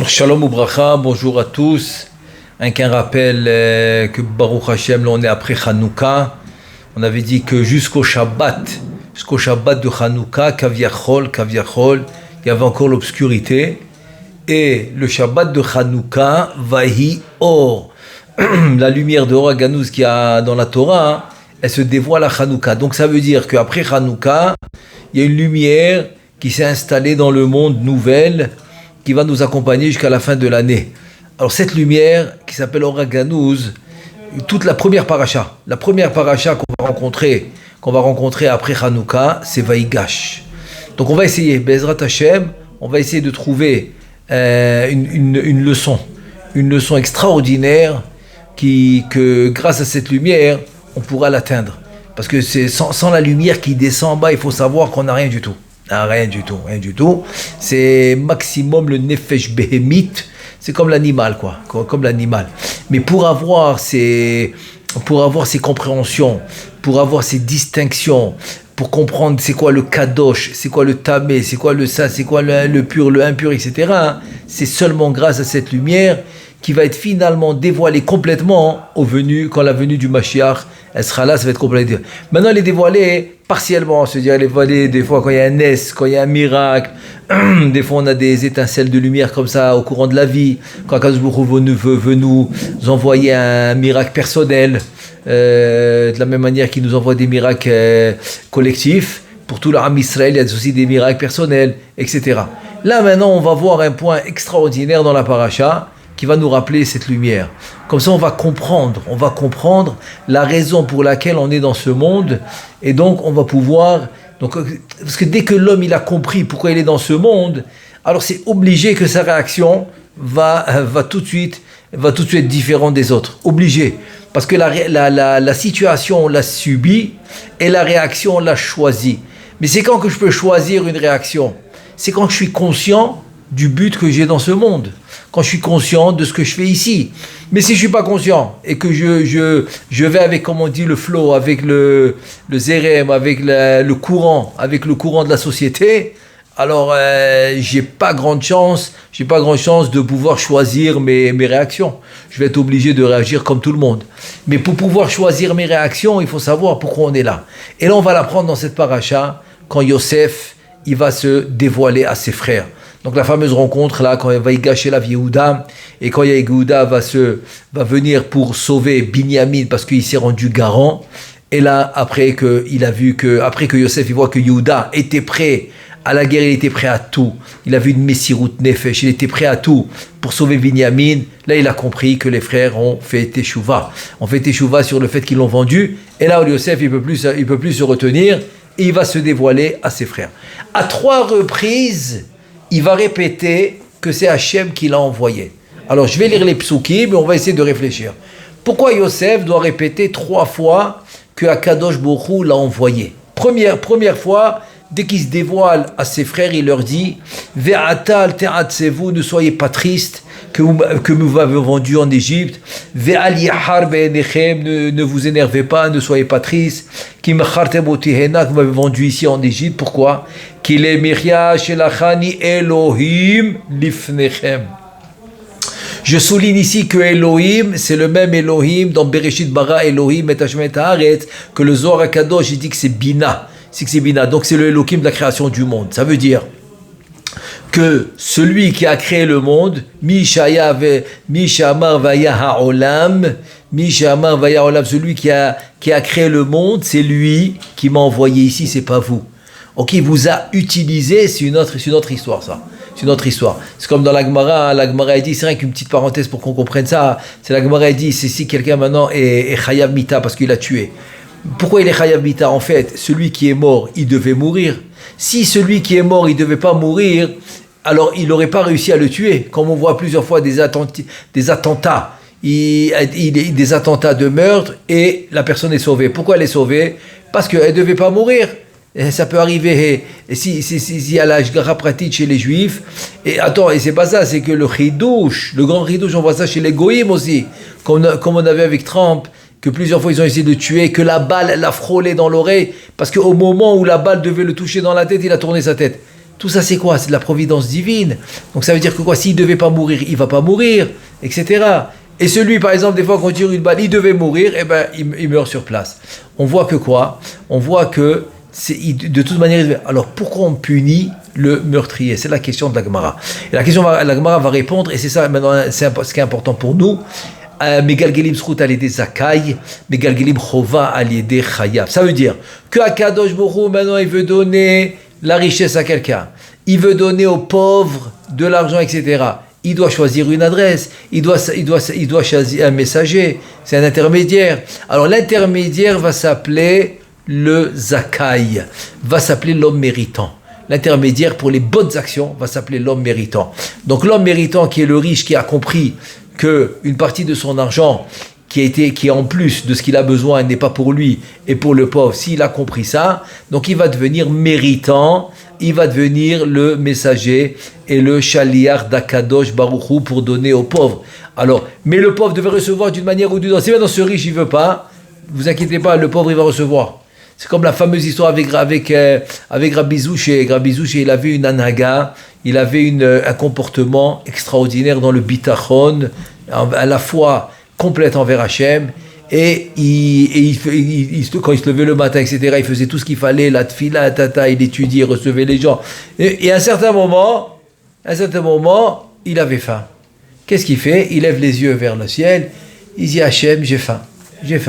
Shalom Ubracha, bonjour à tous. Qu'un rappel que Baruch Hashem, là on est après Hanouka. On avait dit que jusqu'au Shabbat de Hanouka, Kaviachol, il y avait encore l'obscurité. Et le Shabbat de Hanouka, Vahi Or, la lumière de Or Ganouz qu'il y a dans la Torah, elle se dévoile à Hanouka. Donc ça veut dire qu'après Hanouka, il y a une lumière qui s'est installée dans le monde nouvelle, qui va nous accompagner jusqu'à la fin de l'année. Alors cette lumière qui s'appelle Or Ganouz, toute la première paracha qu'on va rencontrer après Hanouka, c'est Vaïgash. Donc on va essayer, Bezrat Hashem, on va essayer de trouver une leçon extraordinaire que grâce à cette lumière, on pourra l'atteindre. Parce que c'est sans la lumière qui descend en bas, il faut savoir qu'on n'a rien du tout. Rien du tout. C'est maximum le nefesh behemite. C'est comme l'animal, comme l'animal. Mais pour avoir ces compréhensions, pour avoir ces distinctions, pour comprendre c'est quoi le kadosh, c'est quoi le tamé, c'est quoi le ça, c'est quoi le pur, le impur, etc. C'est seulement grâce à cette lumière qui va être finalement dévoilée complètement quand la venue du Mashiach, elle sera là, ça va être complètement. Maintenant, elle est dévoilée partiellement, c'est-à-dire elle est dévoilée des fois quand il y a un nes, quand il y a un miracle, des fois on a des étincelles de lumière comme ça au courant de la vie, quand Akadosh Baruch Hu veut nous envoyer un miracle personnel, de la même manière qu'il nous envoie des miracles collectifs, pour tout l'Am Israël, il y a aussi des miracles personnels, etc. Là maintenant, on va voir un point extraordinaire dans la paracha, qui va nous rappeler cette lumière. Comme ça, on va comprendre la raison pour laquelle on est dans ce monde, et donc on va pouvoir... parce que dès que l'homme il a compris pourquoi il est dans ce monde, alors c'est obligé que sa réaction va tout de suite être différente des autres. Obligé. Parce que la situation, on l'a subie, et la réaction, on l'a choisie. Mais c'est quand que je peux choisir une réaction? C'est quand je suis conscient du but que j'ai dans ce monde, quand je suis conscient de ce que je fais ici. Mais si je suis pas conscient et que je vais avec, comme on dit, le flow, avec le zérem, avec le courant de la société, alors j'ai pas grande chance de pouvoir choisir mes réactions. Je vais être obligé de réagir comme tout le monde. Mais pour pouvoir choisir mes réactions, il faut savoir pourquoi on est là. Et là, on va l'apprendre dans cette paracha, quand Yosef, il va se dévoiler à ses frères. Donc la fameuse rencontre là, quand il va y gâcher la Yehuda, et quand Yehuda va venir pour sauver Binyamin parce qu'il s'est rendu garant, et là après que Yosef il voit que Yehuda était prêt à la guerre, il était prêt à tout, il a vu une Messirut Nefesh, il était prêt à tout pour sauver Binyamin, là il a compris que les frères ont fait Teshuvah sur le fait qu'ils l'ont vendu, et là Yosef il peut plus se retenir, et il va se dévoiler à ses frères. À 3 reprises, il va répéter que c'est Hachem qui l'a envoyé. Alors, je vais lire les psukim, mais on va essayer de réfléchir. Pourquoi Yosef doit répéter 3 fois que Akadosh Baruch Hu l'a envoyé? Première fois, dès qu'il se dévoile à ses frères, il leur dit « Ve'atal te'atsevu, ne soyez pas tristes, que vous m'avez vendu en Égypte. Ve'al yahar be'enechem, ne vous énervez pas, ne soyez pas tristes. Ki mechartem otihena, que vous m'avez vendu ici en Égypte. Pourquoi? Ki le miria shelachani Elohim lifnechem. Je souligne ici que Elohim, c'est le même Elohim dans Bereshit bara Elohim et Hashem et Haaretz, que le Zohar HaKadosh, il dit que c'est Bina. Donc c'est le Elohim de la création du monde. Ça veut dire que celui qui a créé le monde, celui qui a créé le monde, c'est lui qui m'a envoyé ici, c'est pas vous. Ok, il vous a utilisé, c'est une autre histoire ça. C'est une autre histoire. C'est comme dans la Gemara a dit, c'est rien qu'une petite parenthèse pour qu'on comprenne ça, c'est la Gemara a dit, c'est si quelqu'un maintenant est chayav mita parce qu'il a tué. Pourquoi il est chayav mita? En fait, celui qui est mort, il devait mourir. Si celui qui est mort, il ne devait pas mourir, alors il n'aurait pas réussi à le tuer. Comme on voit plusieurs fois des attentats, des attentats de meurtre, et la personne est sauvée. Pourquoi elle est sauvée? Parce qu'elle ne devait pas mourir. Et ça peut arriver. Et si y a la Hashgacha pratique chez les Juifs, et c'est pas ça, c'est que le grand chidouche, on voit ça chez les Goïm aussi, comme on avait avec Trump, que plusieurs fois ils ont essayé de tuer, que la balle l'a frôlé dans l'oreille, parce qu'au moment où la balle devait le toucher dans la tête, il a tourné sa tête. Tout ça, c'est quoi? C'est de la providence divine. Donc ça veut dire que quoi? S'il ne devait pas mourir, il ne va pas mourir, etc. Et celui, par exemple, des fois, quand on tire une balle, il devait mourir, et ben, il meurt sur place. On voit que quoi? On voit que, de toute manière, alors pourquoi on punit le meurtrier? C'est la question de la Gemara. Et la Gemara va répondre, et c'est ça maintenant, c'est ce qui est important pour nous. Megalgelim Srut al-Yedei Zakai, Megalgelim Chova al-Yedei Chayav. Ça veut dire que Akadosh Baruch Hu, maintenant, il veut donner la richesse à quelqu'un. Il veut donner aux pauvres de l'argent, etc. Il doit choisir une adresse, il doit choisir un messager, c'est un intermédiaire. Alors l'intermédiaire va s'appeler le Zakai, va s'appeler l'homme méritant. L'intermédiaire pour les bonnes actions va s'appeler l'homme méritant. Donc l'homme méritant qui est le riche, qui a compris qu'une partie de son argent qui est en plus de ce qu'il a besoin n'est pas pour lui et pour le pauvre, s'il a compris ça, donc il va devenir méritant, il va devenir le messager et le shaliach d'Akadosh Baruch Hu pour donner aux pauvres. Alors, mais le pauvre devait recevoir d'une manière ou d'une autre. Si maintenant ce riche il veut pas, vous inquiétez pas, le pauvre il va recevoir. C'est comme la fameuse histoire avec Rabbi Zouché. Rabbi Zouché, il avait une anaga, il avait un comportement extraordinaire dans le bitachon, à la fois complète envers Hachem, et quand il se levait le matin, etc., il faisait tout ce qu'il fallait, la tfila, il étudiait, il recevait les gens. Et à un certain moment, il avait faim. Qu'est-ce qu'il fait? Il lève les yeux vers le ciel, il dit Hachem, j'ai faim,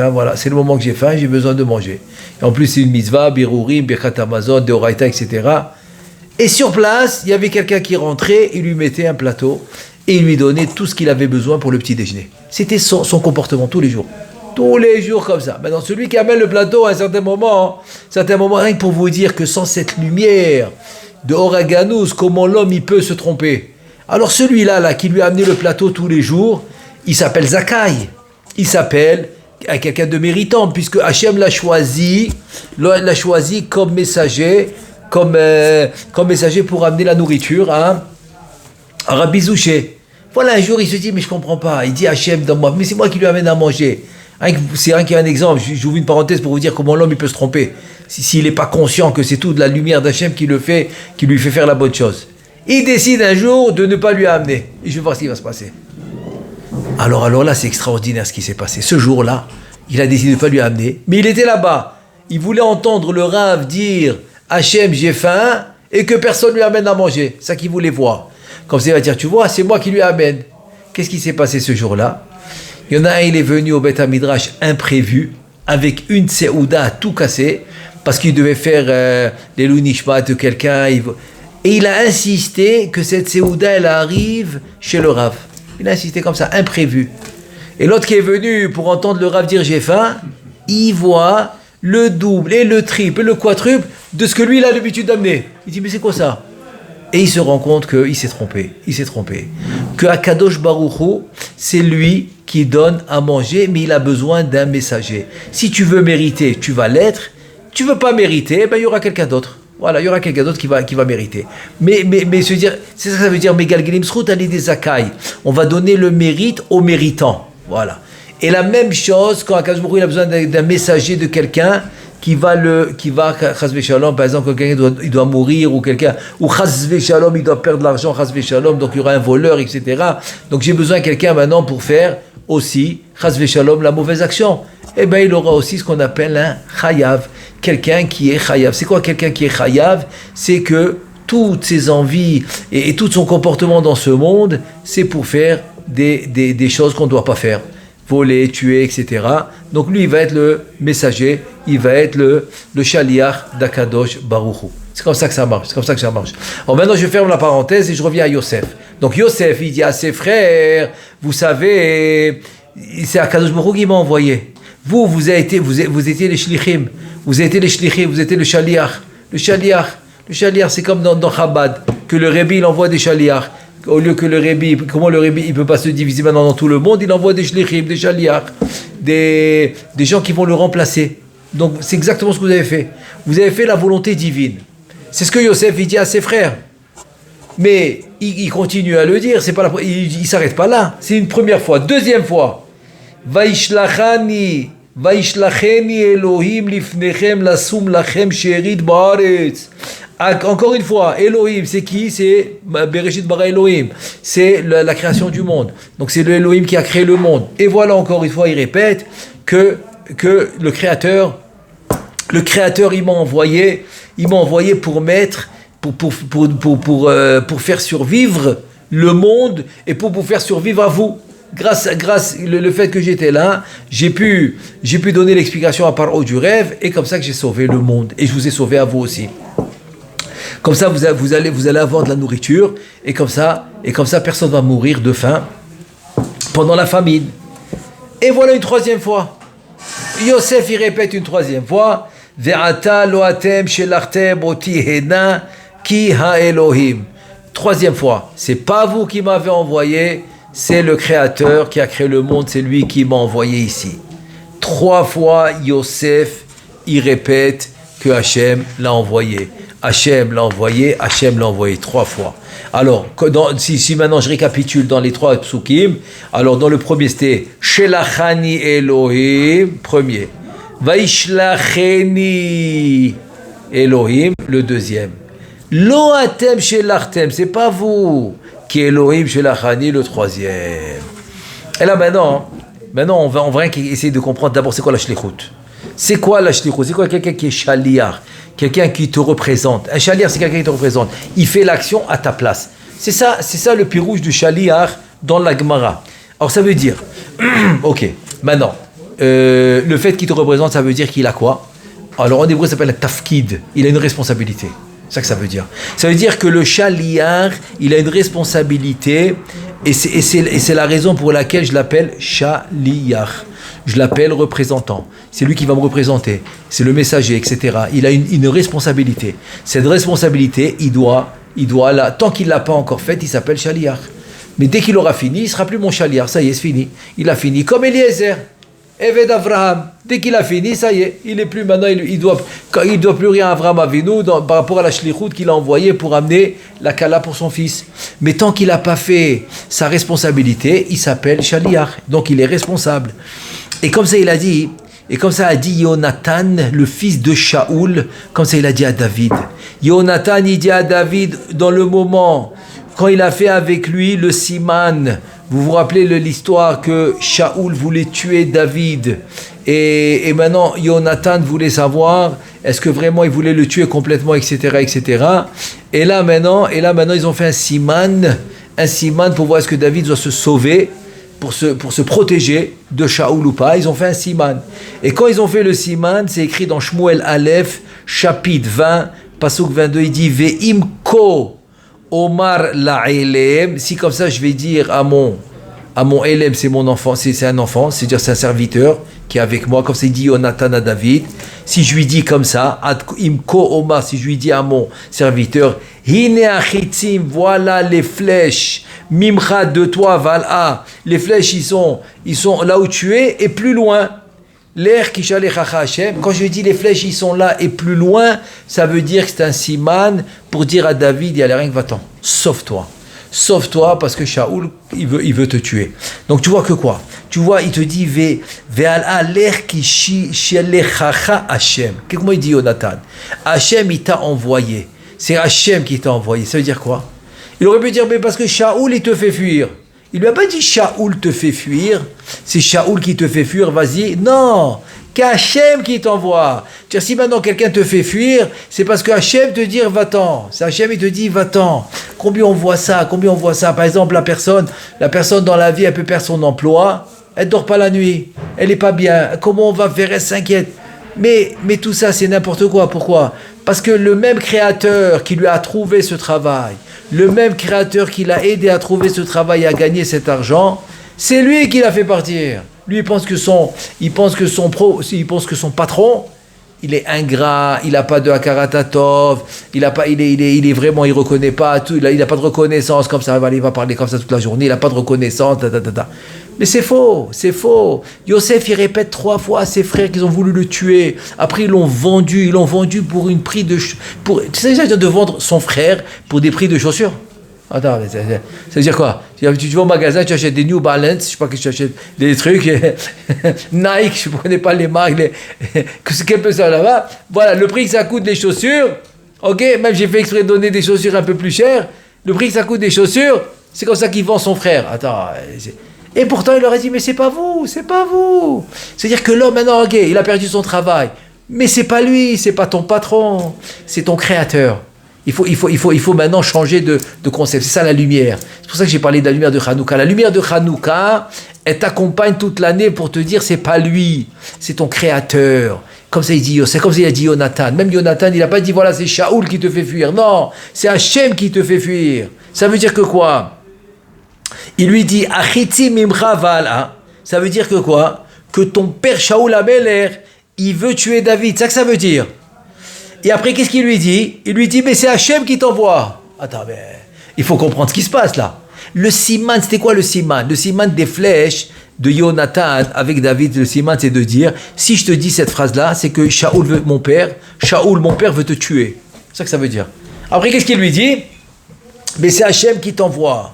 voilà, c'est le moment que j'ai faim, j'ai besoin de manger. Et en plus, c'est une mitzvah, birurim, birkat Amazon, deoraita, etc. Et sur place, il y avait quelqu'un qui rentrait, il lui mettait un plateau, et il lui donnait tout ce qu'il avait besoin pour le petit déjeuner. C'était son comportement tous les jours. Tous les jours comme ça. Maintenant, celui qui amène le plateau à un certain moment, rien que pour vous dire que sans cette lumière de Oraganus, comment l'homme il peut se tromper. Alors celui-là qui lui a amené le plateau tous les jours, il s'appelle Zakai. Il s'appelle quelqu'un de méritant, puisque Hachem l'a choisi comme messager, comme messager pour amener la nourriture à Rabbi Zouché. Voilà, un jour il se dit, mais je comprends pas. Il dit Hachem dans moi, mais c'est moi qui lui amène à manger. C'est un qui a un exemple. J'ouvre une parenthèse pour vous dire comment l'homme il peut se tromper. S'il n'est pas conscient que c'est tout de la lumière d'Hachem qui lui fait faire la bonne chose. Il décide un jour de ne pas lui amener. Et je vais voir ce qui va se passer. Alors là, c'est extraordinaire ce qui s'est passé. Ce jour-là, il a décidé de ne pas lui amener. Mais il était là-bas. Il voulait entendre le Rav dire Hachem, j'ai faim, et que personne lui amène à manger. C'est ça qu'il voulait voir. Comme ça, il va dire, tu vois, c'est moi qui lui amène. Qu'est-ce qui s'est passé ce jour-là? Il y en a un, il est venu au Beth Midrash imprévu, avec une seouda tout cassé, parce qu'il devait faire les Nishmat de quelqu'un. Et il a insisté que cette seouda, elle arrive chez le Rav. Il a insisté comme ça, imprévu. Et l'autre qui est venu pour entendre le Rav dire j'ai faim, il voit le double et le triple et le quadruple de ce que lui il a l'habitude d'amener. Il dit mais c'est quoi ça? Et il se rend compte qu'il s'est trompé. Que Akadosh Baruch Hu, c'est lui qui donne à manger, mais il a besoin d'un messager. Si tu veux mériter, tu vas l'être. Tu veux pas mériter, il y aura quelqu'un d'autre. Voilà, il y aura quelqu'un d'autre qui va mériter. Mais se dire, c'est ça que ça veut dire, Megalgelim Srut al-Yedei Zakai. On va donner le mérite aux méritants. Voilà. Et la même chose, quand Akadosh Baruch Hu, il a besoin d'un messager, de quelqu'un qui va chas v'shalom, par exemple, quelqu'un il doit mourir, ou chas v'shalom, il doit perdre l'argent, chas v'shalom, donc il y aura un voleur, etc. Donc j'ai besoin de quelqu'un maintenant pour faire aussi, chas v'shalom, la mauvaise action. Eh bien, il aura aussi ce qu'on appelle un chayav, quelqu'un qui est chayav. C'est quoi quelqu'un qui est chayav? C'est que toutes ses envies et tout son comportement dans ce monde, c'est pour faire des choses qu'on ne doit pas faire. Voler, tuer, etc. Donc lui, il va être le messager, il va être le shaliach d'Akadosh Baruch Hu. C'est comme ça que ça marche. Alors maintenant, je ferme la parenthèse et je reviens à Yosef. Donc Yosef, il dit à ses frères, vous savez, c'est Akadosh Baruch Hu qui m'a envoyé. Vous étiez les shlichim, vous étiez le shaliach. Le shaliach, c'est comme dans Chabad, que le Rebbe, il envoie des shaliach. Au lieu que le Rebbe, comment le Rebbe, il ne peut pas se diviser maintenant dans tout le monde, il envoie des shlichim, des shaliach, des gens qui vont le remplacer. Donc c'est exactement ce que vous avez fait. Vous avez fait la volonté divine. C'est ce que Yosef il dit à ses frères. Mais il continue à le dire, il ne s'arrête pas là. C'est une première fois. Deuxième fois, Vaishlachani Vaishlacheni Elohim lifnechem lasum lachem sherit baaretz. Encore une fois, Elohim, c'est qui? C'est Bereshit bara Elohim. C'est la création du monde. Donc c'est le Elohim qui a créé le monde. Et voilà, encore une fois, il répète que le Créateur, il m'a envoyé pour mettre, pour faire survivre le monde et pour vous faire survivre à vous. Grâce le fait que j'étais là, j'ai pu donner l'explication à part du rêve, et comme ça que j'ai sauvé le monde, et je vous ai sauvé à vous aussi. Comme ça, vous allez avoir de la nourriture, et comme ça, personne va mourir de faim pendant la famine. Et voilà une troisième fois. Yosef, il répète une troisième fois. Ve'ata lo atem shelachtem oti hena ki ha Elohim. Troisième fois. C'est pas vous qui m'avez envoyé, c'est le Créateur qui a créé le monde, c'est lui qui m'a envoyé ici. 3 fois, Yosef, il répète que Hachem l'a envoyé. Hachem l'a envoyé, 3 fois. Alors, si maintenant je récapitule dans les 3 psukim, alors dans le premier c'était Shelachani Elohim, premier. Vaishlacheni Elohim, le deuxième. Lo atem shelachtem, c'est pas vous qui Elohim shelachani, le troisième. Et là maintenant on va essayer de comprendre d'abord c'est quoi la shlichut. C'est quoi la shlichut? C'est quoi quelqu'un qui est shaliach? Quelqu'un qui te représente. Un shaliach, c'est quelqu'un qui te représente. Il fait l'action à ta place. C'est ça le pirouge du shaliach dans la Gemara. Alors ça veut dire, ok, maintenant, le fait qu'il te représente, ça veut dire qu'il a quoi? Alors en hébreu, ça s'appelle un tafkid. Il a une responsabilité. C'est ça que ça veut dire. Ça veut dire que le shaliach, il a une responsabilité, et c'est la raison pour laquelle je l'appelle shaliach. Je l'appelle représentant. C'est lui qui va me représenter. C'est le messager, etc. Il a une responsabilité. Cette responsabilité, il doit tant qu'il ne l'a pas encore faite, il s'appelle shaliach. Mais dès qu'il aura fini, il ne sera plus mon shaliach. Ça y est, c'est fini. Il a fini. Comme Eliezer, Eved Avraham. Dès qu'il a fini, ça y est. Il est plus maintenant, il doit plus rien à Avraham Avinu par rapport à la shlichut qu'il a envoyé pour amener la kala pour son fils. Mais tant qu'il n'a pas fait sa responsabilité, il s'appelle shaliach. Donc il est responsable. Et comme ça, il a dit, Yonatan, le fils de Shaoul, comme ça il a dit à David. Yonatan, il dit à David, dans le moment, quand il a fait avec lui le siman, vous vous rappelez l'histoire que Shaoul voulait tuer David, et maintenant Yonatan voulait savoir, est-ce que vraiment il voulait le tuer complètement, etc., etc. Et là maintenant, ils ont fait un siman pour voir est-ce que David doit se sauver, pour se protéger de Shaoul ou pas. Ils ont fait un siman. Et quand ils ont fait le siman, c'est écrit dans Shmuel Aleph, chapitre 20, pasuk 22, il dit « Ve'imko Omar la'elem » si comme ça je vais dire à mon Elem, c'est mon enfant, c'est un enfant, c'est-à-dire c'est un serviteur qui est avec moi, comme ça il dit Yonatan à David, si je lui dis comme ça, Imko Omar, si je lui dis à mon serviteur, Hine achitzim, voilà les flèches, Mimcha de toi, Val'a, les flèches ils sont là où tu es et plus loin. L'air qui shalechacha Hashem, quand je dis les flèches ils sont là et plus loin, ça veut dire que c'est un siman pour dire à David, il y a rien que va-t'en, sauve-toi parce que Shaoul il veut te tuer. Donc tu vois que quoi? Tu vois, il te dit ve'al'a l'air qui shalechacha Hashem. Comment il dit Yonatan? Hashem il t'a envoyé. C'est Hashem qui t'a envoyé. Ça veut dire quoi? Il aurait pu dire mais parce que Shaoul il te fait fuir. Il lui a pas dit Shaoul te fait fuir, c'est Shaoul qui te fait fuir, vas-y. Non, qu'Hachem qui t'envoie. C'est-à-dire, si maintenant quelqu'un te fait fuir, c'est parce que Hachem te dit va-t'en. C'est Hachem il te dit va-t'en. Combien on voit ça? Par exemple, la personne dans la vie, elle peut perdre son emploi, elle dort pas la nuit, elle est pas bien. Comment on va faire? Elle s'inquiète. Mais tout ça, c'est n'importe quoi. Pourquoi? Parce que le même créateur qui lui a trouvé ce travail, le même créateur qui l'a aidé à trouver ce travail et à gagner cet argent, c'est lui qui l'a fait partir. Lui, il pense que son patron, il est ingrat, il n'a pas de hakaratatov, il est vraiment, il reconnaît pas tout, il n'a pas de reconnaissance comme ça, il va parler comme ça toute la journée, il n'a pas de reconnaissance, Mais c'est faux. Yosef, il répète 3 fois à ses frères qu'ils ont voulu le tuer. Après, ils l'ont vendu pour une prix de... Tu sais déjà de vendre son frère pour des prix de chaussures? Attends, ça veut dire quoi? Tu vas au magasin, tu achètes des New Balance, je sais pas que tu achètes des trucs, Nike, je ne connais pas les marques, quel peu ça là-bas. Voilà, le prix que ça coûte les chaussures, ok, même j'ai fait exprès de donner des chaussures un peu plus chères, le prix que ça coûte des chaussures, c'est comme ça qu'il vend son frère. Attends, et pourtant il leur a dit, mais c'est pas vous. C'est-à-dire que l'homme maintenant, ok, il a perdu son travail, mais c'est pas lui, c'est pas ton patron, c'est ton créateur. Il faut maintenant changer de concept. C'est ça la lumière. C'est pour ça que j'ai parlé de la lumière de Hanouka. La lumière de Hanouka, elle t'accompagne toute l'année pour te dire c'est pas lui, c'est ton créateur. Comme ça il dit, c'est comme ça il a dit Jonathan. Même Jonathan, il n'a pas dit voilà c'est Shaoul qui te fait fuir. Non, c'est Hachem qui te fait fuir. Ça veut dire que quoi? Il lui dit Achiti mimcha vala. Ça veut dire que quoi? Que ton père Shaoul Améler, il veut tuer David. C'est ça que ça veut dire. Et après, qu'est-ce qu'il lui dit? Il lui dit, mais c'est Hachem qui t'envoie. Attends, mais il faut comprendre ce qui se passe là. Le siman, c'était quoi le siman? Le siman des flèches de Jonathan avec David, le siman, c'est de dire, si je te dis cette phrase-là, c'est que Shaoul, mon père, veut te tuer. C'est ça que ça veut dire. Après, qu'est-ce qu'il lui dit? Mais c'est Hachem qui t'envoie.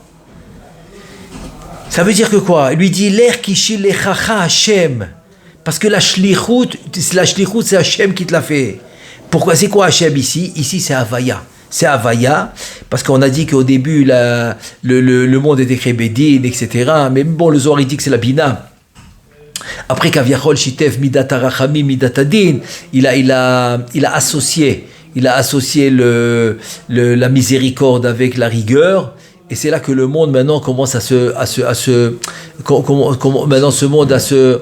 Ça veut dire que quoi? Il lui dit, l'air qui chie les chacha Hachem. Parce que la shlichut, c'est Hachem qui te l'a fait. Pourquoi? C'est quoi Hachem ici? Ici, c'est Havaya. C'est Havaya, parce qu'on a dit qu'au début, le monde était créé Bédin, etc. Mais bon, le Zohar, il dit que c'est la Bina. Après, Kaviachol, Shitef, Midata Rachamim, Midata Din, il a associé la miséricorde avec la rigueur. Et c'est là que le monde maintenant commence maintenant ce monde à se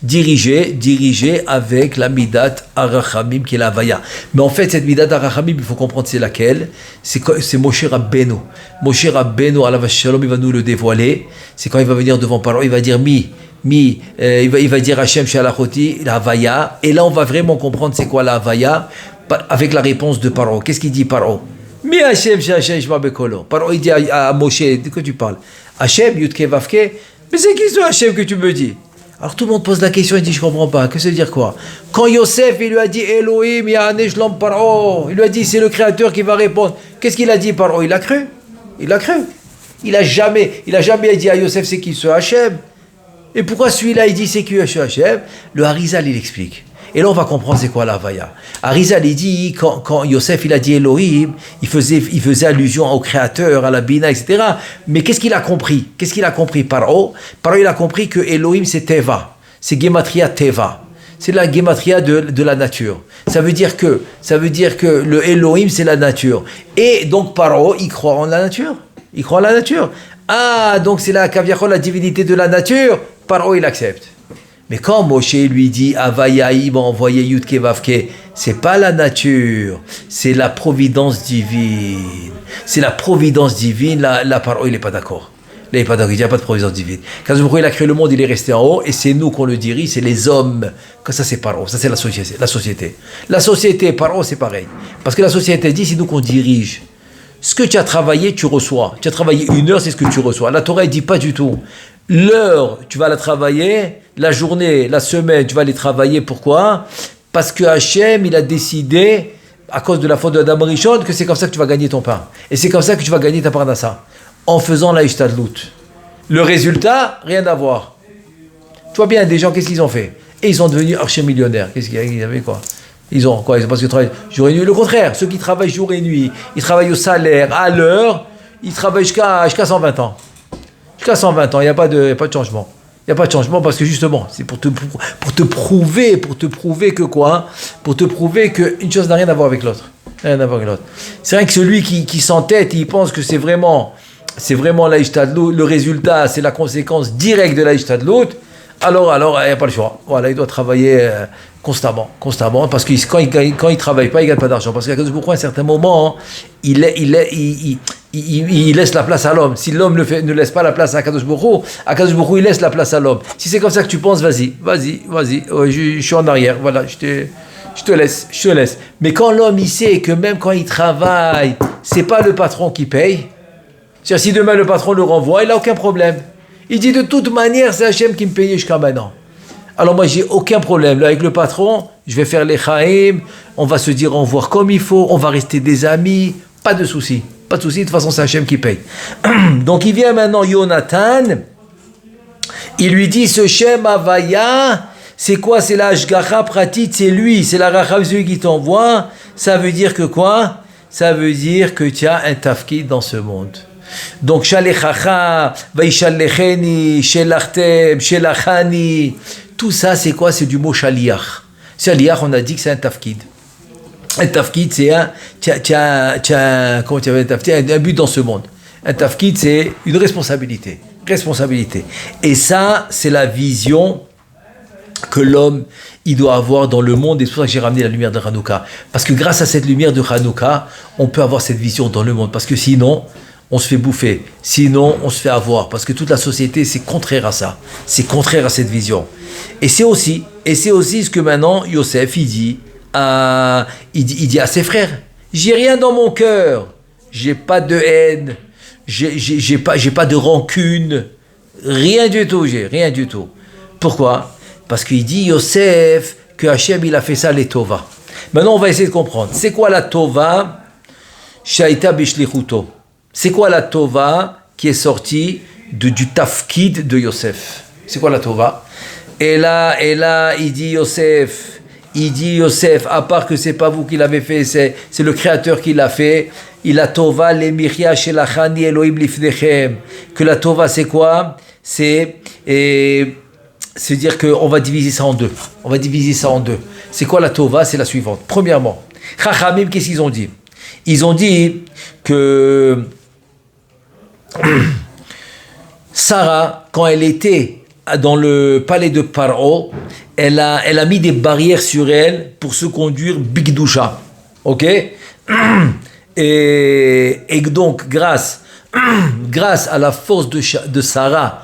diriger avec la midat arachamim qui est la havaya. Mais en fait, cette midat arachamim, il faut comprendre c'est laquelle. C'est Moshe Rabbeinu. Moshe Rabbeinu, alav shalom, il va nous le dévoiler. C'est quand il va venir devant Paro, il va dire il va dire Hachem shalachoti, la havaya. Et là, on va vraiment comprendre c'est quoi la havaya avec la réponse de Paro. Qu'est-ce qu'il dit Paro? Mi Hachem Hachem Shma Bekolo. Paro il dit à Moshe, de quoi tu parles? Hachem, Yudke Vavke. Mais c'est qui ce Hachem que tu me dis? Alors tout le monde pose la question, il dit je comprends pas. Que ça veut dire quoi? Quand Yosef il lui a dit Elohim Ya'aneh Shlom Paro, il lui a dit c'est le créateur qui va répondre. Qu'est-ce qu'il a dit Paro? Il a cru. Il a jamais dit à Yosef c'est qui ce Hachem. Et pourquoi celui-là il dit c'est qui ce Hachem? Le Harizal il explique. Et là, on va comprendre c'est quoi la Havaya. Harizal, il dit, quand Yosef, il a dit Elohim, il faisait allusion au Créateur, à la Bina, etc. Mais qu'est-ce qu'il a compris? Paro, il a compris que Elohim, c'est Teva. C'est Gematria Teva. C'est la Gematria de la nature. Ça veut dire que le Elohim, c'est la nature. Et donc, Paro, il croit en la nature. Ah, donc c'est la Kaviachol, la divinité de la nature. Paro, il accepte. Mais quand Moshe lui dit Havaya, il m'a envoyé Yudke Vavke, c'est pas la nature, c'est la providence divine. La parole, il n'est pas d'accord. Il n'y a pas de providence divine. Quand il a créé le monde, il est resté en haut, et c'est nous qu'on le dirige, c'est les hommes. Quand ça, c'est paro, ça c'est la société. La société, paro, c'est pareil. Parce que la société dit, c'est nous qu'on dirige. Ce que tu as travaillé, tu reçois. Tu as travaillé 1 heure, c'est ce que tu reçois. La Torah, elle dit pas du tout. L'heure, tu vas la travailler, la journée, la semaine, tu vas les travailler. Pourquoi? Parce que Hachem, il a décidé, à cause de la faute de Adam Rishon, que c'est comme ça que tu vas gagner ton pain. Et c'est comme ça que tu vas gagner ta parnassa. En faisant la Ishtadlut. Le résultat, rien à voir. Tu vois bien, des gens, qu'est-ce qu'ils ont fait? Et ils sont devenus archi-millionnaires. Qu'est-ce qu'ils avaient quoi? Ils ont quoi? Parce qu'ils travaillent jour et nuit. Le contraire, ceux qui travaillent jour et nuit, ils travaillent au salaire, à l'heure, ils travaillent jusqu'à 120 ans. Jusqu'à 120 ans, il n'y a pas de changement. Il n'y a pas de changement parce que justement, c'est pour te prouver que quoi? Pour te prouver qu'une chose n'a rien à voir avec l'autre. C'est vrai que celui qui s'entête, il pense que c'est vraiment la Ishtadlut, le résultat, c'est la conséquence directe de la Ishtadlut, alors il n'y a pas le choix. Voilà, il doit travailler constamment, parce que quand il ne travaille pas, il ne gagne pas d'argent. Parce qu'à à un certain moment, il laisse la place à l'homme. Si l'homme ne laisse pas la place à Akadosh Baruch Hu, il laisse la place à l'homme. Si c'est comme ça que tu penses, vas-y, je suis en arrière, voilà, je te laisse. Mais quand l'homme, il sait que même quand il travaille, c'est pas le patron qui paye, c'est-à-dire si demain le patron le renvoie, il n'a aucun problème. Il dit de toute manière, c'est Hachem qui me payait jusqu'à maintenant. Alors moi, j'ai aucun problème. Là, avec le patron, je vais faire les chaim, on va se dire au revoir comme il faut, on va rester des amis, pas de souci. Pas de souci, de toute façon c'est Hachem qui paye. Donc il vient maintenant Yonatan, il lui dit ce Shem Havaya, c'est quoi? C'est la Hashgacha Pratit, c'est lui, c'est la Racham, celui qui t'envoie. Ça veut dire que quoi? Ça veut dire que tu as un tafkid dans ce monde. Donc Shalechacha, Vaishalecheni, Shelachtem, Shelachani, tout ça c'est quoi? C'est du mot Shaliach. Shaliach, on a dit que c'est un tafkid. Un tafkid, c'est un but dans ce monde. Un tafkid, c'est une responsabilité. Et ça, c'est la vision que l'homme, il doit avoir dans le monde. Et c'est pour ça que j'ai ramené la lumière de Hanouka. Parce que grâce à cette lumière de Hanouka, on peut avoir cette vision dans le monde. Parce que sinon, on se fait bouffer. Sinon, on se fait avoir. Parce que toute la société, c'est contraire à ça. C'est contraire à cette vision. Et c'est aussi ce que maintenant, Yosef, il dit à ses frères, j'ai rien dans mon cœur, j'ai pas de haine, j'ai pas de rancune, rien du tout. Pourquoi? Parce qu'il dit Yosef que Hachem il a fait ça les tova. Maintenant on va essayer de comprendre. C'est quoi la tova? Shaita bishlichuto. C'est quoi la tova qui est sortie du tafkid de Yosef? C'est quoi la tova? Et là il dit Yosef, à part que c'est pas vous qui l'avez fait, c'est le Créateur qui l'a fait. Il a tova le michya shelachani Elohim lifnechem. Que la tova c'est quoi? C'est dire qu'on va diviser ça en deux. C'est quoi la tova? C'est la suivante. Premièrement, Chachamim, qu'est-ce qu'ils ont dit? Ils ont dit que Sarah, quand elle était dans le palais de Paro, elle a mis des barrières sur elle pour se conduire bigdoucha. Ok? Et donc, grâce à la force de Sarah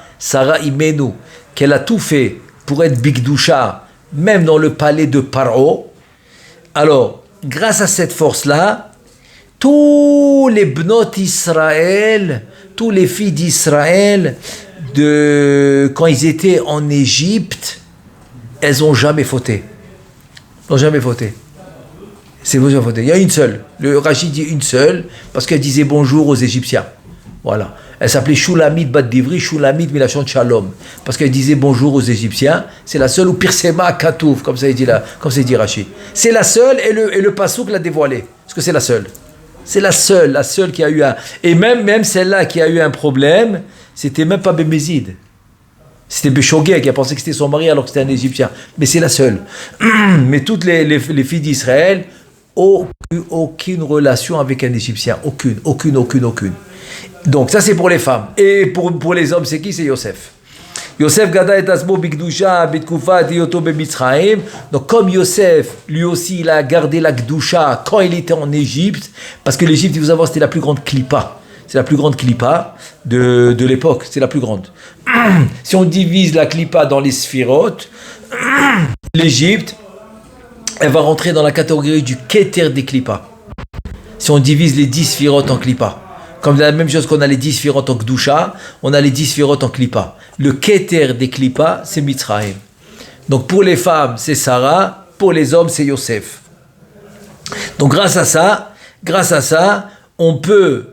Imenu, qu'elle a tout fait pour être bigdoucha, même dans le palais de Paro, alors, grâce à cette force-là, tous les bnot Israël, tous les filles d'Israël, quand ils étaient en Égypte, elles n'ont jamais fauté. C'est vous avez fauté. Il y a une seule. Le Rashi dit une seule, parce qu'elle disait bonjour aux Égyptiens. Voilà. Elle s'appelait Shulamit Bat Divri, Shulamit Milachon Shalom. Parce qu'elle disait bonjour aux Égyptiens. C'est la seule, ou Pirsema Katouf, comme ça il dit Rashi. C'est la seule, et le Passouk l'a dévoilée. Parce que c'est la seule. C'est la seule qui a eu un... Et même celle-là qui a eu un problème, c'était même pas Bémézide. C'était Béchogé qui a pensé que c'était son mari alors que c'était un Égyptien. Mais c'est la seule. Mais toutes les filles d'Israël, aucune relation avec un Égyptien. Aucune. Donc ça c'est pour les femmes. Et pour les hommes, c'est qui? C'est Yosef. Yosef gada et asmo bikdusha bitkufa dioto bemitzraim. Donc comme Yosef, lui aussi, il a gardé la gdusha quand il était en Égypte, parce que l'Égypte, il faut savoir, c'était la plus grande clipa. C'est la plus grande clipa de l'époque. C'est la plus grande. Si on divise la clipa dans les sphirotes, l'Égypte, elle va rentrer dans la catégorie du keter des clipas. Si on divise les 10 sphirotes en clipa. Comme la même chose qu'on a les 10 sphirotes en Gdusha, on a les 10 sphirotes en Klippa. Le Keter des Klippa, c'est Mitzrayim. Donc pour les femmes, c'est Sarah, pour les hommes, c'est Yosef. Donc grâce à ça, on peut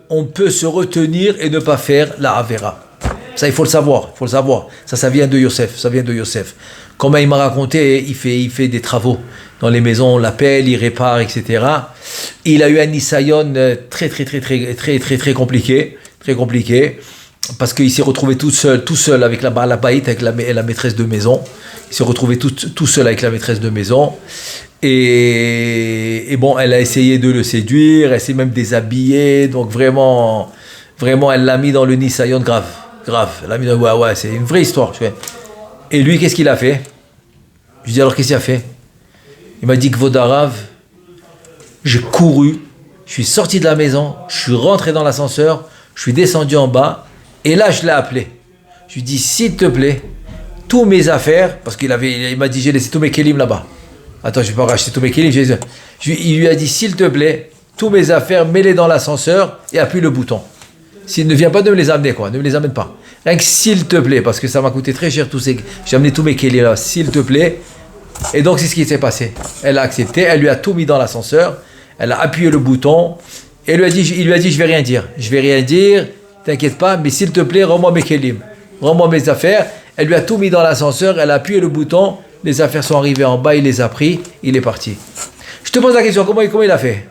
se retenir et ne pas faire la Avera. Ça, il faut le savoir. Ça vient de Yosef. Comme il m'a raconté, il fait des travaux dans les maisons, on l'appelle, il répare, etc. Il a eu un nisayon très compliqué, parce qu'il s'est retrouvé tout seul avec la baït, avec la maîtresse de maison. Il s'est retrouvé tout seul avec la maîtresse de maison. Et bon, elle a essayé de le séduire, elle s'est même déshabillée, donc vraiment, elle l'a mis dans le nisayon grave. Elle l'a mis dans c'est une vraie histoire. Et lui, qu'est-ce qu'il a fait? Je lui dis alors, qu'est-ce qu'il a fait? Il m'a dit que Vodarav, j'ai couru, je suis sorti de la maison, je suis rentré dans l'ascenseur, je suis descendu en bas, et là je l'ai appelé. Je lui ai dit, s'il te plaît, tous mes affaires, parce qu'il m'a dit, j'ai laissé tous mes kelim là-bas. Attends, je ne vais pas racheter tous mes kelim. Il lui a dit, s'il te plaît, tous mes affaires, mets-les dans l'ascenseur et appuie le bouton. S'il ne vient pas de me les amener, ne me les amène pas. Rien que s'il te plaît, parce que ça m'a coûté très cher j'ai amené tous mes kelim là, s'il te plaît. Et donc c'est ce qui s'est passé. Elle a accepté, elle lui a tout mis dans l'ascenseur, elle a appuyé le bouton Et il lui a dit, je vais rien dire, t'inquiète pas, mais s'il te plaît, rends-moi mes kelim, rends-moi mes affaires. Elle lui a tout mis dans l'ascenseur, elle a appuyé le bouton, les affaires sont arrivées en bas, il les a pris, il est parti. Je te pose la question, comment il a fait?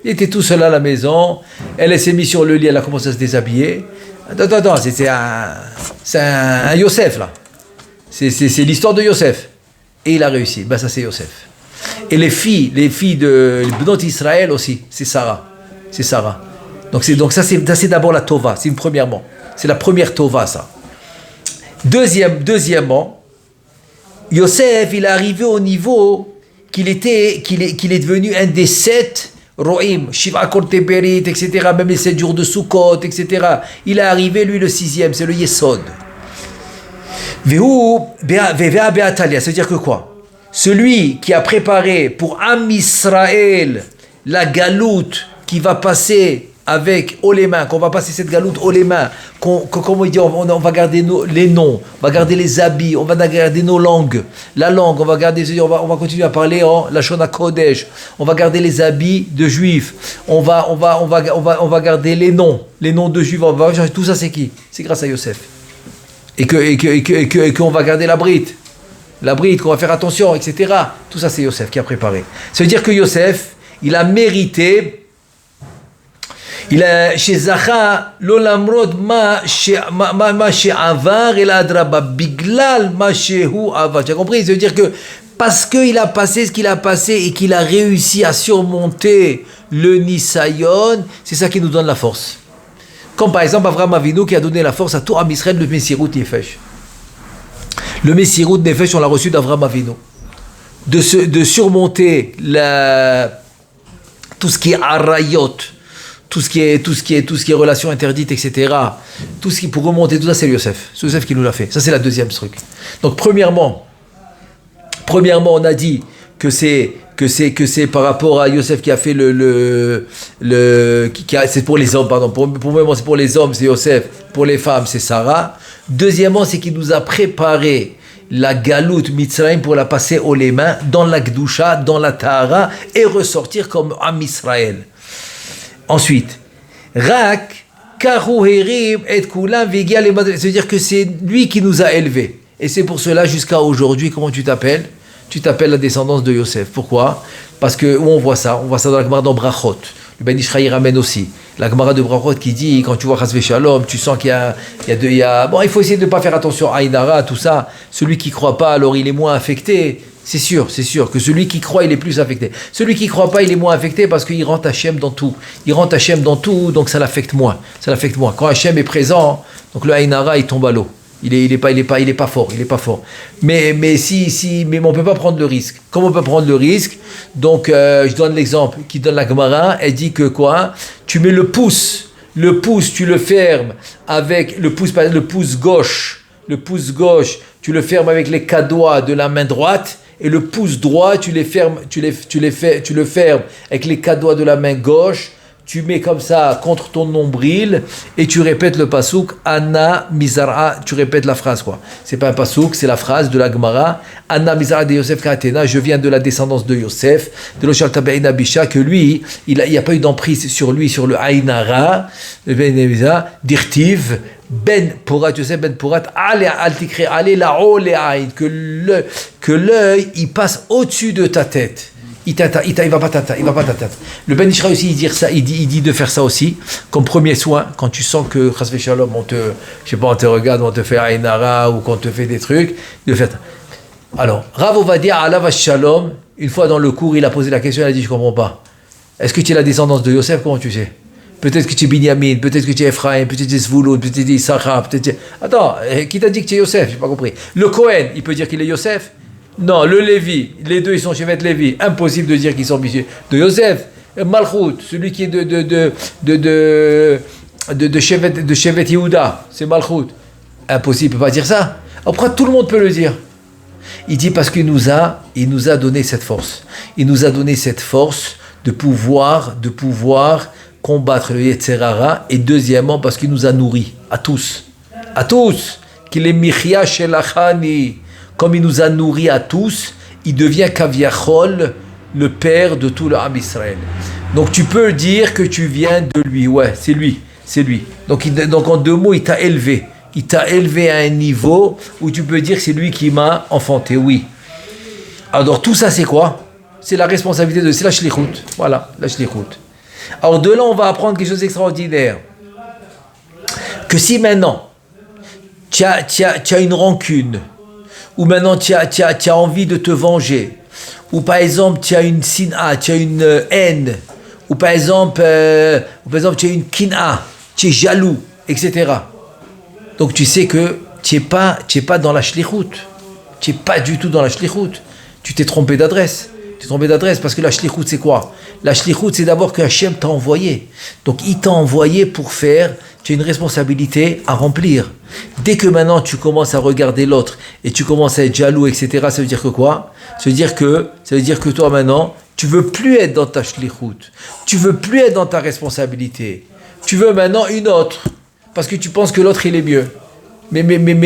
Il était tout seul à la maison, elle s'est mise sur le lit, elle a commencé à se déshabiller. Attends, c'est un Yosef là. C'est l'histoire de Yosef. Et il a réussi, ça c'est Yosef. Et les filles de Bnot Israël aussi, c'est Sarah. Donc ça c'est d'abord la Tova, c'est premièrement. C'est la première Tova ça. Deuxièmement, Yosef il est arrivé au niveau qu'il est devenu un des 7 Ro'im, Shiva Korteberit, etc. Même les 7 jours de Sukkot, etc. Il est arrivé lui le 6e, c'est le Yesod. Vea Beatalia, ça veut dire que quoi? Celui qui a préparé pour Am Israël la galoute qui va passer avec haut les mains, qu'on va passer cette galoute haut les mains, comment il dit, on va garder les noms, on va garder les habits, on va garder nos langues, la langue, on va garder, on va continuer à parler en Lashon HaKodesh, on va garder les habits de juifs, on va garder les noms de juifs, tout ça c'est qui? C'est grâce à Yosef. Et qu'on va garder la brite, qu'on va faire attention, etc. Tout ça, c'est Yosef qui a préparé. Ça veut dire que Yosef, il a mérité, chez Zacha, l'olamrod ma she'avar el adraba, biglal ma shehu avar. Tu as compris? Ça veut dire que parce qu'il a passé ce qu'il a passé et qu'il a réussi à surmonter le Nisayon, c'est ça qui nous donne la force. Comme par exemple Avraham Avinu qui a donné la force à tout Am Israël, le Messirut Nefesh. Le Messirut Nefesh, on l'a reçu d'Avraham Avinu. De surmonter tout ce qui est arayot, tout ce qui est relations interdites, etc. Tout ce qui pour remonter tout ça, c'est Yosef. C'est Yosef qui nous l'a fait. Ça, c'est la deuxième truc. Donc, premièrement, on a dit que c'est par rapport à Yosef qui a fait c'est pour les hommes, pardon. Pour moi, c'est pour les hommes, c'est Yosef. Pour les femmes, c'est Sarah. Deuxièmement, c'est qu'il nous a préparé la galoute Mitzrayim pour la passer aux les mains dans la Gdusha, dans la Tahara et ressortir comme Am Israël. Ensuite, Rak, Karu Herim et Kulam Vigia les Madres. C'est-à-dire que c'est lui qui nous a élevés. Et c'est pour cela, jusqu'à aujourd'hui, comment tu t'appelles? Tu t'appelles la descendance de Yosef. Pourquoi? Parce que où on voit ça dans la Gemara dans Brachot. Le Ben Ishraï ramène aussi la Gemara de Brachot qui dit, quand tu vois Chasvé Shalom, tu sens qu'il y a bon, il faut essayer de ne pas faire attention à Aïnara, tout ça. Celui qui ne croit pas, alors il est moins affecté. C'est sûr que celui qui croit, il est plus affecté. Celui qui ne croit pas, il est moins affecté parce qu'il rentre Hachem dans tout. Donc ça l'affecte moins. Quand Hachem est présent, donc le Aïnara, il tombe à l'eau. Il est pas fort. Mais on peut pas prendre le risque. Comment on peut prendre le risque? Donc, je donne l'exemple qui donne la Gemara. Elle dit que quoi? Tu mets le pouce, tu le fermes avec le pouce gauche, tu le fermes avec les 4 doigts de la main droite. Et le pouce droit, tu le fermes avec les 4 doigts de la main gauche. Tu mets comme ça contre ton nombril et tu répètes le pasouk Anna Mizara, tu répètes la phrase quoi. C'est pas un pasouk, c'est la phrase de la Gemara Anna Mizara de Yosef Karatena, je viens de la descendance de Yosef, de l'Oshal Tabeina Bisha, que lui, il n'y a pas eu d'emprise sur lui, sur le Aïnara, Dirtiv, Ben Porat, Yosef Ben Porat, allez là-haut les Aïn, que l'œil il passe au-dessus de ta tête. Il va pas t'atteindre. Le Ben Ishraï aussi, il dit de faire ça aussi, comme premier soin, quand tu sens que, Chasvé Shalom, on te regarde, on te fait Aïnara, ou qu'on te fait des trucs, de faire. Alors, Rav Ovadia, Alav Shalom, une fois dans le cours, il a posé la question, il a dit, je comprends pas. Est-ce que tu es la descendance de Yosef? Comment tu sais? Peut-être que tu es Binyamin, peut-être que tu es Ephraim, peut-être que tu es Zvouloun, peut-être que tu es Issachar, peut-être que tu es... Attends, qui t'a dit que tu es Yosef? J'ai pas compris. Le Kohen, il peut dire qu'il est Yosef? Non, le Lévi, les deux ils sont Shevet Lévi. Impossible de dire qu'ils sont de Yosef. Malchut, celui qui est de Shevet Yehuda, c'est Malchut. Impossible, il ne peut pas dire ça. Après, tout le monde peut le dire. Il dit parce qu'il nous a donné cette force. Il nous a donné cette force de pouvoir combattre le Yetzer Hara. Et deuxièmement, parce qu'il nous a nourris, à tous. Qu'il est Michia Shelachani. Comme il nous a nourris à tous, il devient Kaviachol, le père de tout le Ham Israël. Donc tu peux dire que tu viens de lui. Ouais, c'est lui. C'est lui. Donc en deux mots, il t'a élevé. Il t'a élevé à un niveau où tu peux dire que c'est lui qui m'a enfanté. Oui. Alors tout ça, c'est quoi? C'est la responsabilité de... C'est la shlichut. Voilà, la shlichut. Alors de là, on va apprendre quelque chose d'extraordinaire. Que si maintenant, tu as une rancune, ou maintenant tu as envie de te venger, ou par exemple tu as une sin'a, tu as une haine, ou par exemple tu as une kin'a, tu es jaloux, etc. Donc tu sais que tu n'es pas dans la shlichut. Tu n'es pas du tout dans la shlichut. Tu t'es trompé d'adresse. Tu t'es trompé d'adresse parce que la shlichut c'est quoi? La shlichut c'est d'abord que Hachem t'a envoyé. Donc il t'a envoyé pour faire, tu as une responsabilité à remplir. Dès que maintenant tu commences à regarder l'autre et tu commences à être jaloux, etc., ça veut dire que quoi? Ça veut dire que toi maintenant, tu veux plus être dans ta shlichut. Tu veux plus être dans ta responsabilité. Tu veux maintenant une autre. Parce que tu penses que l'autre il est mieux. Mais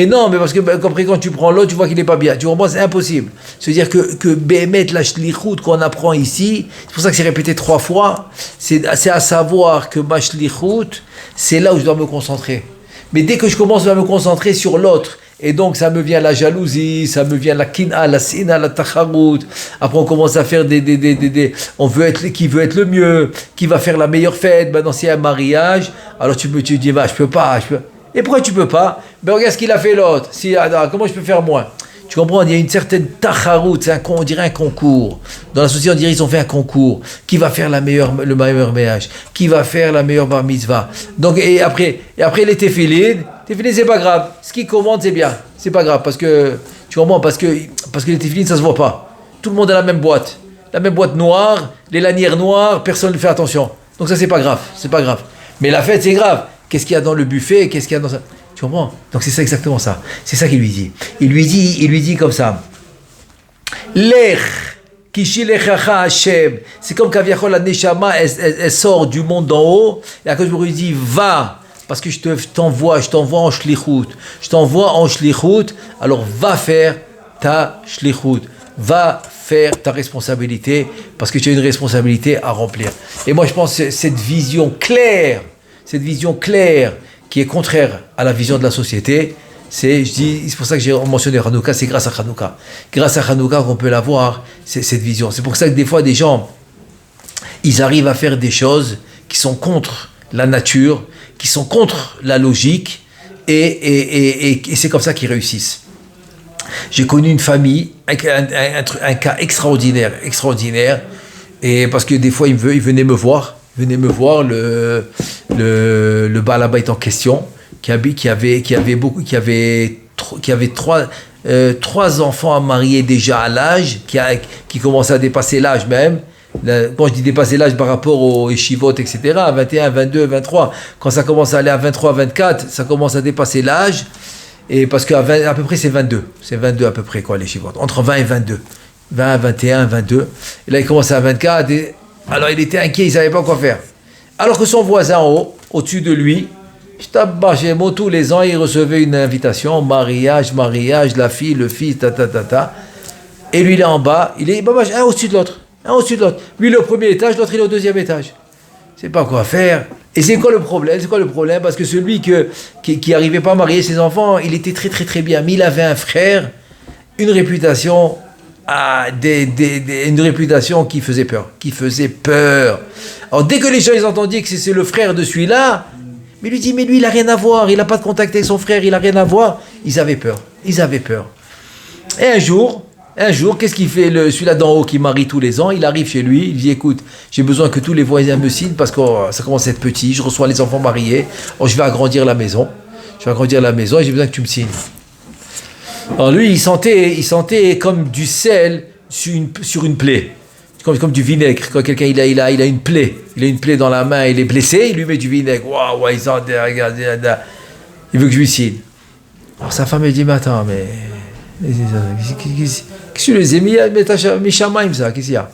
non, mais parce que après quand tu prends l'autre, tu vois qu'il n'est pas bien. Tu comprends, c'est impossible. C'est-à-dire que Béhémet, la shlichut qu'on apprend ici, c'est pour ça que c'est répété 3 fois, c'est à savoir que ma shlichut, c'est là où je dois me concentrer. Mais dès que je commence à me concentrer sur l'autre, et donc ça me vient la jalousie, ça me vient la kin'a, la sina, la tacharut, après on commence à faire on veut être, qui veut être le mieux, qui va faire la meilleure fête, maintenant c'est un mariage, alors tu dis, je peux pas. Et pourquoi tu peux pas? Ben regarde ce qu'il a fait l'autre. Comment je peux faire moins? Tu comprends? Il y a une certaine tacharut, on dirait un concours. Dans la société, on dirait qu'ils ont fait un concours. Qui va faire le meilleur mariage? Qui va faire la meilleure bar mitzvah? Donc, et après les téphilines, c'est pas grave. Ce qui commande, c'est bien. C'est pas grave parce que, tu comprends? Parce que les téphilines, ça se voit pas. Tout le monde a la même boîte. La même boîte noire, les lanières noires, personne ne fait attention. Donc ça, c'est pas grave. C'est pas grave. Mais la fête, c'est grave. Qu'est-ce qu'il y a dans le buffet? Qu'est-ce qu'il y a dans ça? Tu comprends? Donc c'est ça exactement ça. C'est ça qu'il lui dit. Il lui dit comme ça. Lech kishilechacha Hashem. C'est comme qu'aviachol la neshama elle sort du monde d'en haut et à cause de lui dit va parce que je t'envoie en shlichut. Je t'envoie en shlichut. Alors va faire ta shlichut. Va faire ta responsabilité parce que tu as une responsabilité à remplir. Et moi je pense que cette vision claire qui est contraire à la vision de la société, c'est pour ça que j'ai mentionné Hanouka, c'est grâce à Hanouka. Grâce à Hanouka qu'on peut l'avoir, cette vision. C'est pour ça que des fois, des gens, ils arrivent à faire des choses qui sont contre la nature, qui sont contre la logique, et c'est comme ça qu'ils réussissent. J'ai connu une famille, un cas extraordinaire, et parce que des fois, ils venaient me voir, le Baal Habayit en question, qui avait 3 enfants à marier déjà à l'âge, qui commençaient à dépasser l'âge même. Quand je dis dépasser l'âge par rapport aux yeshivot, etc., à 21, 22, 23, quand ça commence à aller à 23, 24, ça commence à dépasser l'âge, et parce qu'à peu près c'est 22 à peu près, quoi, les yeshivot, entre 20 et 22, 20, 21, 22, et là il commençait à 24, alors il était inquiet, il ne savait pas quoi faire. Alors que son voisin au-dessus de lui, tous les ans, il recevait une invitation, mariage, la fille, le fils, et lui il est en bas, il est un au-dessus de l'autre. Lui il est au premier étage, l'autre il est au deuxième étage. Il ne sait pas quoi faire. Et c'est quoi le problème? Parce que celui qui n'arrivait pas à marier ses enfants, il était très très très bien, mais il avait un frère, une réputation qui faisait peur. Alors dès que les gens ils entendaient que c'est le frère de celui-là, mais lui il n'a rien à voir, il n'a pas de contact avec son frère, il n'a rien à voir, ils avaient peur. Et un jour, qu'est-ce qu'il fait celui-là d'en haut qui marie tous les ans? Il arrive chez lui, il dit écoute, j'ai besoin que tous les voisins me signent parce que ça commence à être petit, je reçois les enfants mariés, alors je vais agrandir la maison et j'ai besoin que tu me signes. Alors lui, il sentait comme du sel sur une plaie, comme du vinaigre. Quand quelqu'un il a une plaie dans la main, il est blessé, il lui met du vinaigre. Waouh, il veut que je lui signe. Alors sa femme elle dit mais attends, mais qu'est-ce que tu les ai mis Mishamaim ça, qu'est-ce qu'il y a?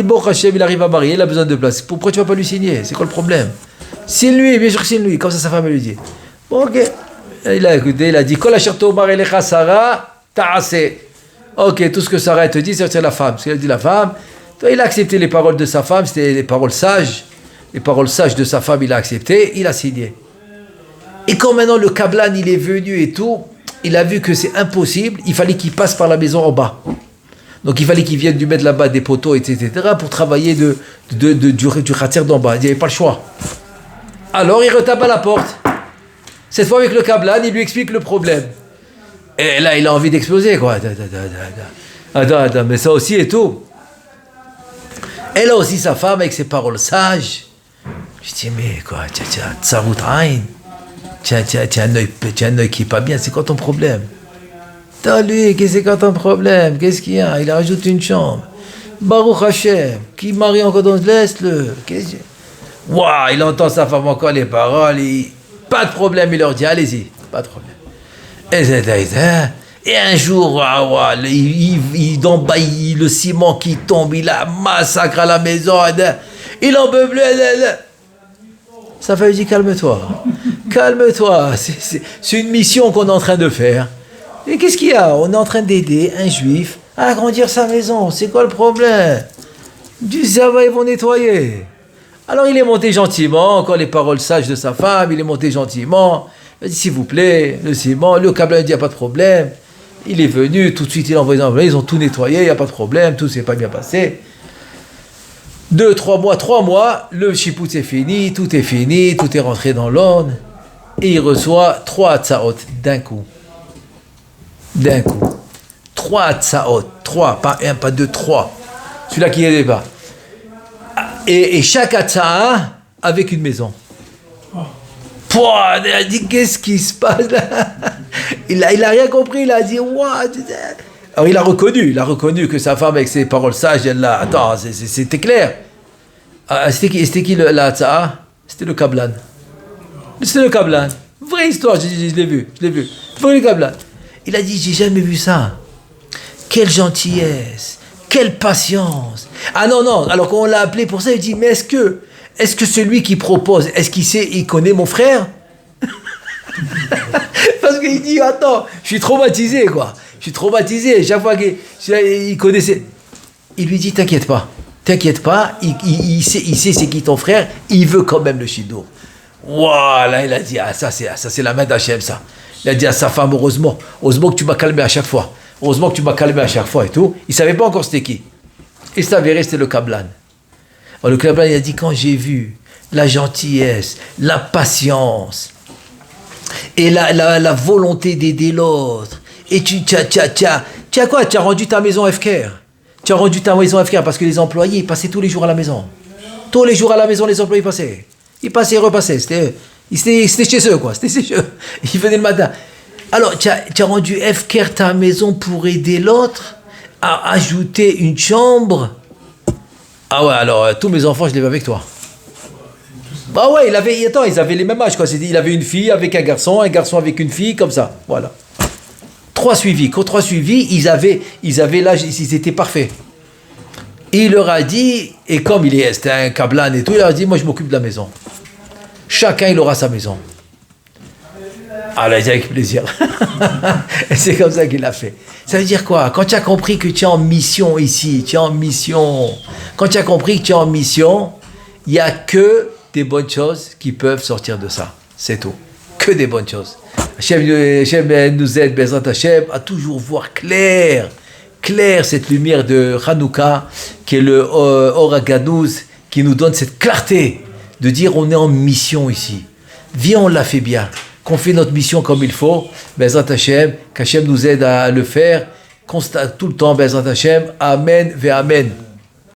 Bon Hachem, il arrive à marier, il a besoin de place. Pourquoi tu vas pas lui signer? C'est quoi le problème? Signe-lui, bien sûr signe-lui. Comme ça sa femme elle lui dit. Bon, ok. Il a écouté, il a dit Kol asher tomar elecha Sarah ta'aseh. Ok, tout ce que Sarah te dit, c'est la femme. Ce qu'elle dit la femme, Il a accepté les paroles de sa femme, c'était les paroles sages. Les paroles sages de sa femme, il a accepté, il a signé. Et quand maintenant le Kablan, il est venu et tout, il a vu que c'est impossible, il fallait qu'il passe par la maison en bas. Donc il fallait qu'il vienne du mettre là-bas des poteaux, etc., pour travailler du khatir d'en bas. Il n'y avait pas le choix. Alors il retape à la porte. Cette fois avec le Kablan, il lui explique le problème. Et là, il a envie d'exploser, quoi. Attends, mais ça aussi et tout. Elle a aussi sa femme avec ses paroles sages. Je dis, mais quoi, tu as un œil qui est pas bien, c'est quoi ton problème? T'as lui, c'est quoi ton problème? Qu'est-ce qu'il y a? Il rajoute une chambre. Baruch Hashem, qui marie encore dans laisse-le. Waouh, il entend sa femme encore les paroles, pas de problème, il leur dit, allez-y, pas de problème. Et un jour, d'en bas, le ciment qui tombe, il a massacre à la maison, il en peut plus. Ça fait dire calme-toi, c'est une mission qu'on est en train de faire. Et qu'est-ce qu'il y a? On est en train d'aider un juif à agrandir sa maison, c'est quoi le problème? Du ça va, ils vont nettoyer. Alors il est monté gentiment, encore les paroles sages de sa femme, il est monté gentiment, il a dit s'il vous plaît, le ciment, le câble a dit il n'y a pas de problème. Il est venu, tout de suite il a envoyé ils ont tout nettoyé, il n'y a pas de problème, tout s'est pas bien passé. 3 mois, le chipout est fini, tout est rentré dans l'ordre, et il reçoit 3 hatzaot d'un coup. 3 hatzaot, 3, pas 1, pas 2, 3. Celui-là qui est pas. Et chaque hatza'a avec une maison. Il a dit, qu'est-ce qui se passe là? Il a rien compris, il a dit, what? Alors il a reconnu que sa femme avec ses paroles sages, elle l'a. Attends, c'était clair. C'était qui la hatza'a? C'était le Kablan. Vraie histoire, je l'ai vu. Vrai Kablan. Il a dit, j'ai jamais vu ça. Quelle gentillesse, quelle patience. Ah non, alors quand on l'a appelé pour ça, il dit, mais est-ce que celui qui propose, est-ce il connaît mon frère? Parce qu'il dit, attends, je suis traumatisé, chaque fois qu'il connaissait. Il lui dit, t'inquiète pas, il sait c'est qui ton frère, il veut quand même le shidour. Voilà, il a dit, ça c'est la main d'Hachem, ça. Il a dit à sa femme, heureusement que tu m'as calmé à chaque fois. Et tout. Il ne savait pas encore c'était qui. Et c'est avéré, c'était le Kablan. Alors, le Kablan, il a dit, quand j'ai vu la gentillesse, la patience, et la volonté d'aider l'autre, et tu as quoi? Tu as rendu ta maison FKR. Parce que les employés, ils passaient tous les jours à la maison. Les employés passaient. Ils passaient et repassaient. C'était chez eux, quoi. Ils venaient le matin. Alors, tu as rendu FKR ta maison pour aider l'autre à ajouter une chambre. Ah ouais, alors, tous mes enfants, je les veux avec toi. Bah ouais, ils avaient les mêmes âges, quoi. Il avait une fille avec un garçon avec une fille, comme ça. Voilà. 3 suivis. Quand 3 suivis, ils avaient l'âge, ils étaient parfaits. Et il leur a dit, et comme c'était un Kablan et tout, il leur a dit, moi je m'occupe de la maison. Chacun, il aura sa maison. Ah, il a dit avec plaisir. Et c'est comme ça qu'il l'a fait. Ça veut dire quoi? Quand tu as compris que tu es en mission ici, quand tu as compris que tu es en mission, il n'y a que des bonnes choses qui peuvent sortir de ça. C'est tout. Que des bonnes choses. Hachem nous aide, Bezrat Hachem, à toujours voir clair cette lumière de Hanouka, qui est le Or HaGanuz, qui nous donne cette clarté de dire on est en mission ici. Viens, on l'a fait bien. Qu'on fait notre mission comme il faut. Bezrat Hachem, qu'Hachem nous aide à le faire. Constate tout le temps, Bezrat Hachem. Amen ve Amen.